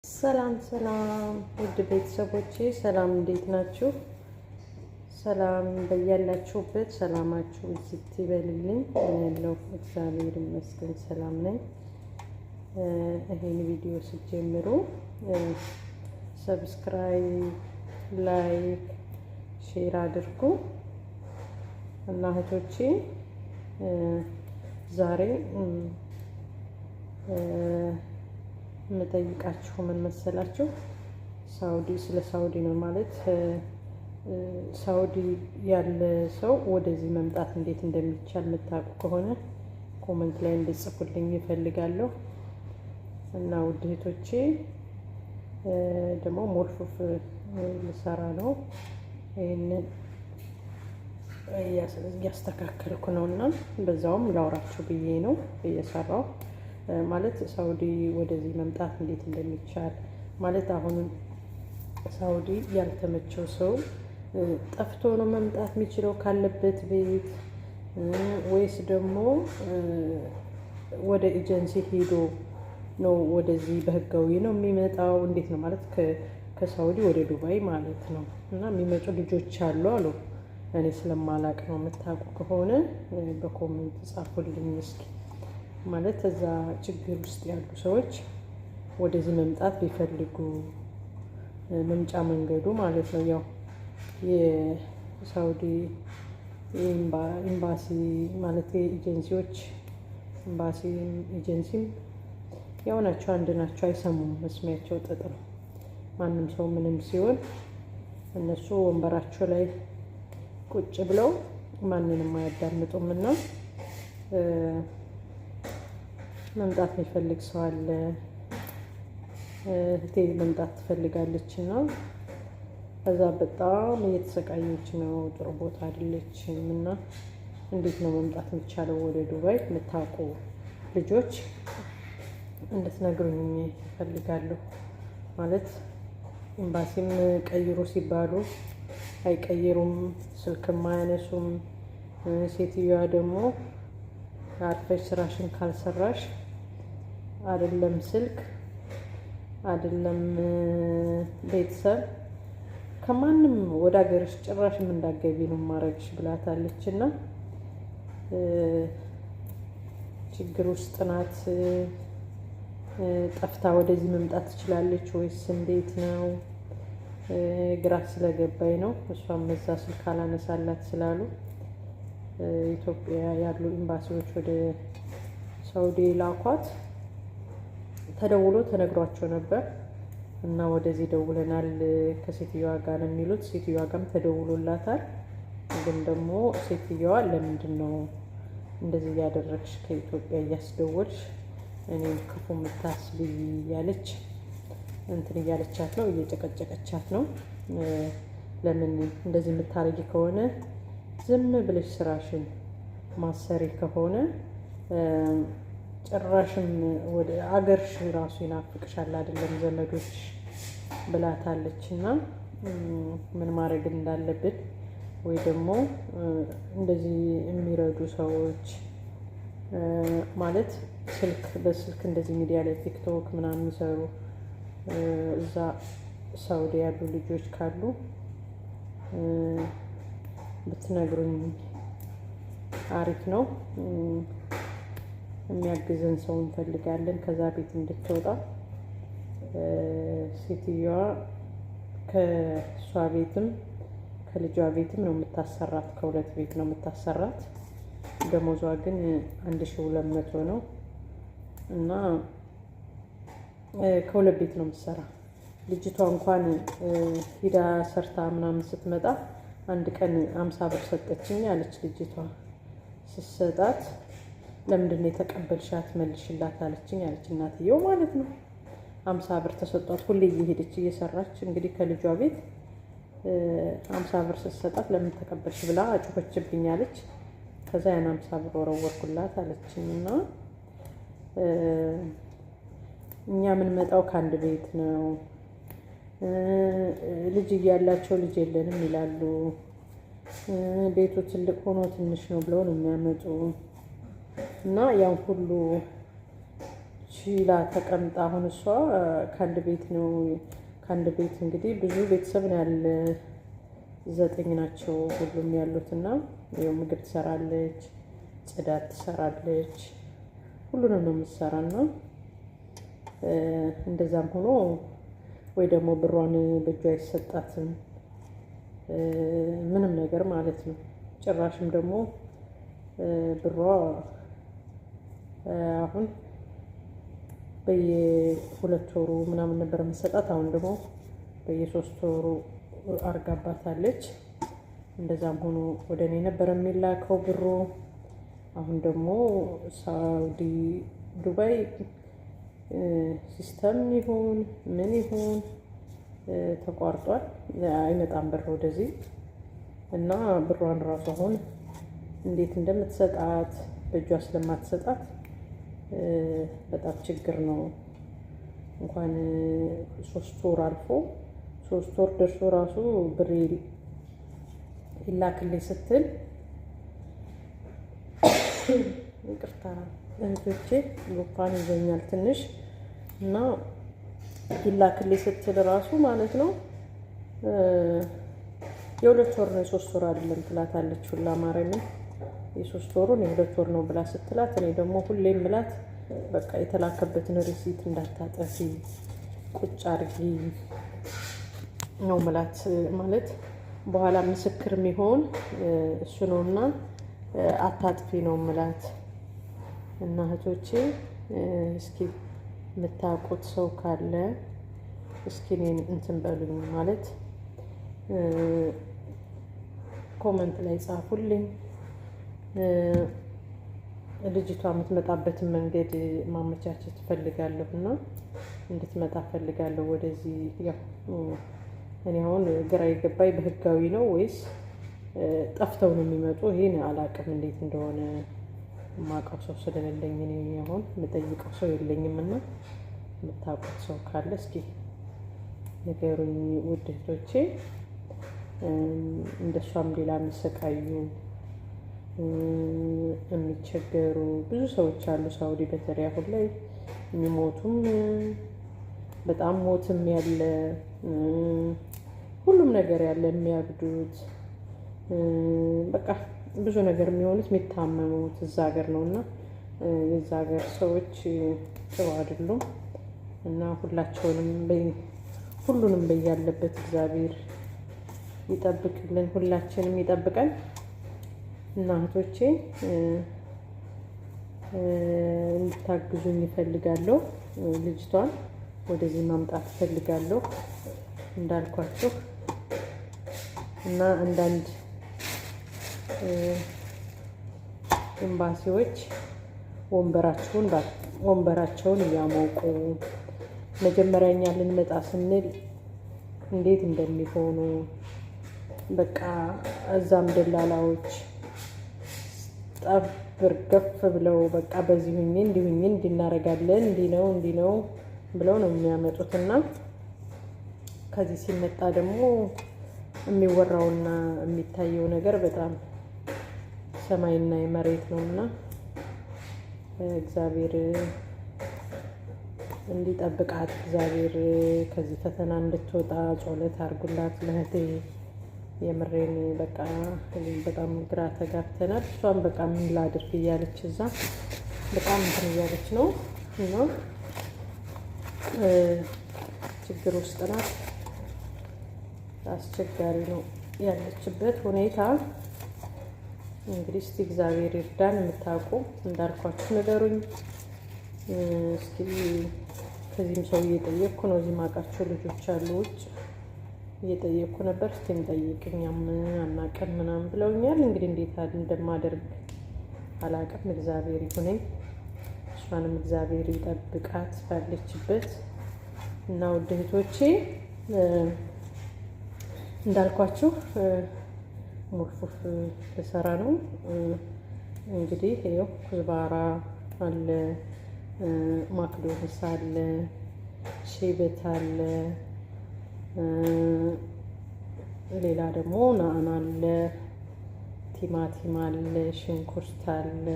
ሰላም ሰላም ውድ ቤተሰቦቼ ሰላም፣ እንዴት ናችሁ? ሰላም በያላችሁበት ሰላማችሁ እዚህ ይበልልኝ። ያለው እግዚአብሔር ይመስገን ሰላም ነኝ። ይሄን ቪዲዮ ስትጀምሩ ሰብስክራይብ፣ ላይክ፣ ሼር አድርጉ እና እህቶቼ ዛሬ የምጠይቃችሁ ምን መሰላችሁ? ስለ ሳውዲ ነው። ማለት ሳውዲ ያለ ሰው ወደዚህ መምጣት እንዴት እንደሚቻል የምታውቁ ከሆነ ኮመንት ላይ እንድጽፉልኝ ይፈልጋለሁ። እና ውድ እህቶቼ ደግሞ ሞልፉፍ ልሰራ ነው። ይህንን እያስተካከልኩ ነው እና በዛውም ላውራችሁ ብዬ ነው እየሰራው። ማለት ሳውዲ ወደዚህ መምጣት እንዴት እንደሚቻል ማለት አሁን ሳውዲ ያልተመቸው ሰው ጠፍቶ ነው መምጣት የሚችለው ካለበት ቤት፣ ወይስ ደግሞ ወደ ኤጀንሲ ሄዶ ነው ወደዚህ በህጋዊ ነው የሚመጣው? እንዴት ነው ማለት ከሳውዲ ወደ ዱባይ ማለት ነው። እና የሚመጡ ልጆች አሉ አሉ። እኔ ስለማላቅ ነው። የምታውቁ ከሆነ በኮሜንት ጻፉልኝ እስኪ። ማለት እዛ ችግር ውስጥ ያሉ ሰዎች ወደዚህ መምጣት ቢፈልጉ መምጫ መንገዱ ማለት ነው። ያው የሳውዲ ኤምባሲ ማለት ኤጀንሲዎች ኤምባሲ ኤጀንሲም ያው ናቸው፣ አንድ ናቸው። አይሰሙም፣ መስሚያቸው ጥጥ ነው። ማንም ሰው ምንም ሲሆን እነሱ ወንበራቸው ላይ ቁጭ ብለው ማንንም አያዳምጡም። እና መምጣት የሚፈልግ ሰው አለ። እህቴ መምጣት ትፈልጋለች እና ከዛ በጣም እየተሰቃየች ነው። ጥሩ ቦታ አይደለችም። እና እንዴት ነው መምጣት የሚቻለው ወደ ዱባይ? የምታውቁ ልጆች እንድትነግሩኝ ይፈልጋለሁ። ማለት ኤምባሲም ቀይሩ ሲባሉ አይቀይሩም፣ ስልክም አያነሱም። ሴትዮዋ ደግሞ አርፈሽ ስራሽን ካልሰራሽ አይደለም ስልክ አይደለም ቤተሰብ ከማንም ወደ ሀገርሽ ጭራሽም እንዳገቢ ነው ማረግሽ ብላታለች። እና ችግር ውስጥ ናት። ጠፍታ ወደዚህ መምጣት ትችላለች ወይስ እንዴት ነው? ግራ ስለገባኝ ነው። እሷም እዛ ስልክ አላነሳላት ስላሉ ኢትዮጵያ ያሉ ኤምባሲዎች ወደ ሳውዲ ላኳት። ተደውሎ ተነግሯቸው ነበር እና ወደዚህ ደውለናል ከሴትዮዋ ጋር ነው የሚሉት። ሴትዮዋ ጋርም ተደውሎላታል። ግን ደግሞ ሴትዮዋ ለምንድን ነው እንደዚህ እያደረግሽ ከኢትዮጵያ እያስደወልሽ እኔም ክፉ የምታስቢ እያለች እንትን እያለቻት ነው፣ እየጨቀጨቀቻት ነው። ለምን እንደዚህ የምታረጊ ከሆነ ዝም ብለሽ ስራሽን ማሰሪ ከሆነ ጭራሽም ወደ አገርሽ ራሱ ይናፍቅሻል አይደለም ዘመዶች ብላታለች። እና ምን ማድረግ እንዳለብን ወይ ደግሞ እንደዚህ የሚረዱ ሰዎች ማለት በስልክ እንደዚህ ሚዲያ ላይ ቲክቶክ ምናምን የሚሰሩ እዛ ሳውዲ ያሉ ልጆች ካሉ ብትነግሩኝ አሪፍ ነው። የሚያግዘን ሰው እንፈልጋለን ከዛ ቤት እንድትወጣ። ሴትዮዋ ከእሷ ቤትም ከልጇ ቤትም ነው የምታሰራት፣ ከሁለት ቤት ነው የምታሰራት። ደሞዟ ግን 1200 ነው እና ከሁለት ቤት ነው የምትሰራ። ልጅቷ እንኳን ሂዳ ሰርታ ምናምን ስትመጣ አንድ ቀን 50 ብር ሰጠችኝ አለች። ልጅቷ ስትሰጣት ለምንድን ነው የተቀበልሻት መልሽላት አለችኝ አለች። እናትየው ማለት ነው 50 ብር ተሰጧት። ሁሌ እየሄደች እየሰራች እንግዲህ ከልጇ ቤት 50 ብር ስትሰጣት ለምን ተቀበልሽ ብላ አጮኸችብኝ አለች። ከዛ ያን 50 ብር ወረወርኩላት አለችኝ። እና እኛ የምንመጣው ከአንድ ቤት ነው፣ ልጅ እያላቸው ልጅ የለንም ይላሉ። ቤቱ ትልቅ ሆኖ ትንሽ ነው ብለው ነው የሚያመጡ። እና ያን ሁሉ ችላ ተቀምጣ አሁን እሷ ከአንድ ቤት ነው ከአንድ ቤት እንግዲህ ብዙ ቤተሰብ ነው ያለ 9 ናቸው ሁሉም ያሉት እና ያው ምግብ ትሰራለች፣ ጽዳት ትሰራለች፣ ሁሉንም ነው የምትሰራና እንደዛም ሆኖ ወይ ደግሞ ብሯን በእጇ አይሰጣትም ምንም ነገር ማለት ነው። ጭራሽም ደግሞ ብሯ አሁን በየ2 ወሩ ምናምን ነበር የምትሰጣት። አሁን ደግሞ በየ3 ወሩ አርጋባታለች። እንደዛም ሆኖ ወደ እኔ ነበር የሚላከው ብሩ። አሁን ደግሞ ሳውዲ ዱባይ ሲስተም ይሁን ምን ይሁን ተቋርጧል፣ አይመጣም ብር ወደዚህ እና ብሯን ራሱ አሁን እንዴት እንደምትሰጣት በእጇ ስለማትሰጣት በጣም ችግር ነው። እንኳን 3 ወር አልፎ 3 ወር ደርሶ ራሱ ብር ይላክልኝ ስትል ይቅርታ እህቶቼ ጉንፋን ይዘኛል ትንሽ እና ይላክልኝ ስትል ራሱ ማለት ነው የ2 ወር ነው የ3 ወር አይደለም ትላታለች። ሁላ ማርያምን የ3 ወሩን የ2 ወር ነው ብላ ስትላት እኔ ደግሞ ሁሌም ብላት በቃ የተላከበትን ሪሲት እንዳታጠፊ ቁጭ አድርጊ ነው ምላት። ማለት በኋላ ምስክር የሚሆን እሱ ነውና አታጥፊ ነው ምላት። እና እህቶቼ እስኪ የምታውቁት ሰው ካለ እስኪ እኔን እንትን በሉኝ፣ ማለት ኮመንት ላይ ጻፉልኝ። ልጅቷ የምትመጣበትን መንገድ ማመቻቸት እፈልጋለሁ እና እንድትመጣ እፈልጋለሁ ወደዚህ። ያው እኔ አሁን ግራ የገባኝ በህጋዊ ነው ወይስ ጠፍተው ነው የሚመጡ? ይሄን አላውቅም እንዴት እንደሆነ የማውቀው ሰው ስለሌለኝ እኔ አሁን የምጠይቀው ሰው የለኝም። እና የምታውቁት ሰው ካለ እስኪ ንገሩኝ ውድ እህቶቼ። እንደሷም ሌላ የሚሰቃዩ የሚቸገሩ ብዙ ሰዎች አሉ ሳውዲ። በተለይ አሁን ላይ የሚሞቱም በጣም ሞትም ያለ ሁሉም ነገር ያለ የሚያብዱት በቃ ብዙ ነገር የሚሆኑት የሚታመሙት እዛ ሀገር ነው እና የዛ ሀገር ሰዎች ጥሩ አይደሉም። እና ሁሉንም በያለበት እግዚአብሔር ይጠብቅልን፣ ሁላችንም ይጠብቀን። እና እህቶቼ እንድታግዙኝ እፈልጋለሁ። ልጅቷን ወደዚህ ማምጣት እፈልጋለሁ እንዳልኳችሁ። እና አንዳንድ ኤምባሲዎች ወንበራቸውን እያሞቁ መጀመሪያ እኛ ልንመጣ ስንል እንዴት እንደሚሆኑ በቃ እዛም ደላላዎች ጠብር ገፍ ብለው በቃ በዚህ ሁኜ እንዲሁኝ እንዲናረጋለን እንዲህ ነው ብለው ነው የሚያመጡትና ከዚህ ሲመጣ ደግሞ የሚወራውና የሚታየው ነገር በጣም ሰማይና የመሬት ነውና እግዚአብሔር እንዲጠብቃት እግዚአብሔር ከዚህ ፈተና እንድትወጣ ጸሎት አድርጉላት ለእህቴ። የምሬን በቃ በጣም ግራ ተጋብተናል። እሷም በቃ ምን ላድርግ እያለች እዛ በጣም እንትን እያለች ነው እና ችግር ውስጥ ናት። አስቸጋሪ ነው ያለችበት ሁኔታ። እንግዲህ እስቲ እግዚአብሔር ይርዳን። የምታውቁ እንዳልኳችሁ ንገሩኝ እስኪ። ከዚህም ሰው እየጠየቅኩ ነው። እዚህ ማውቃቸው ልጆች አሉ ውጭ እየጠየቅኩ ነበር። እስቲ እንጠይቅ እኛም አናውቅም ምናምን ብለውኛል። እንግዲህ እንዴት እንደማደርግ አላውቅም። እግዚአብሔር ይሁነኝ፣ እሷንም እግዚአብሔር ይጠብቃት ባለችበት። እና ውድ እህቶቼ እንዳልኳችሁ ሙርፉፍ ልሰራ ነው። እንግዲህ ይኸው ኩዝባራ አለ፣ ማክዶንስ አለ፣ ሼበት አለ፣ ሌላ ደግሞ ናዕና አለ፣ ቲማቲም አለ፣ ሽንኩርት አለ፣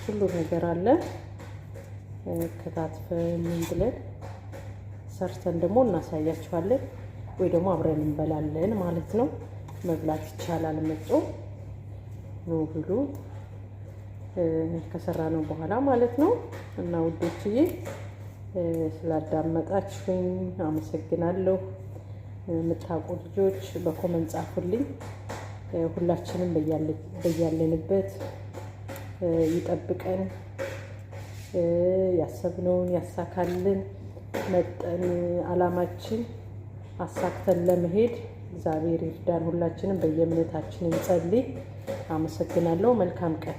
ሁሉ ነገር አለ። ከታትፈን ምን ብለን ሰርተን ደግሞ እናሳያችኋለን፣ ወይ ደግሞ አብረን እንበላለን ማለት ነው። መብላት ይቻላል። መጾም ነው ብሉ ከሰራ ነው በኋላ ማለት ነው። እና ውዶችዬ ስላዳመጣችሁኝ አመሰግናለሁ። የምታውቁ ልጆች በኮመንት ጻፉልኝ። ሁላችንም በያለንበት ይጠብቀን፣ ያሰብነውን ያሳካልን፣ መጠን አላማችን አሳክተን ለመሄድ እግዚአብሔር ይርዳን። ሁላችንም በየእምነታችን እንጸልይ። አመሰግናለሁ። መልካም ቀን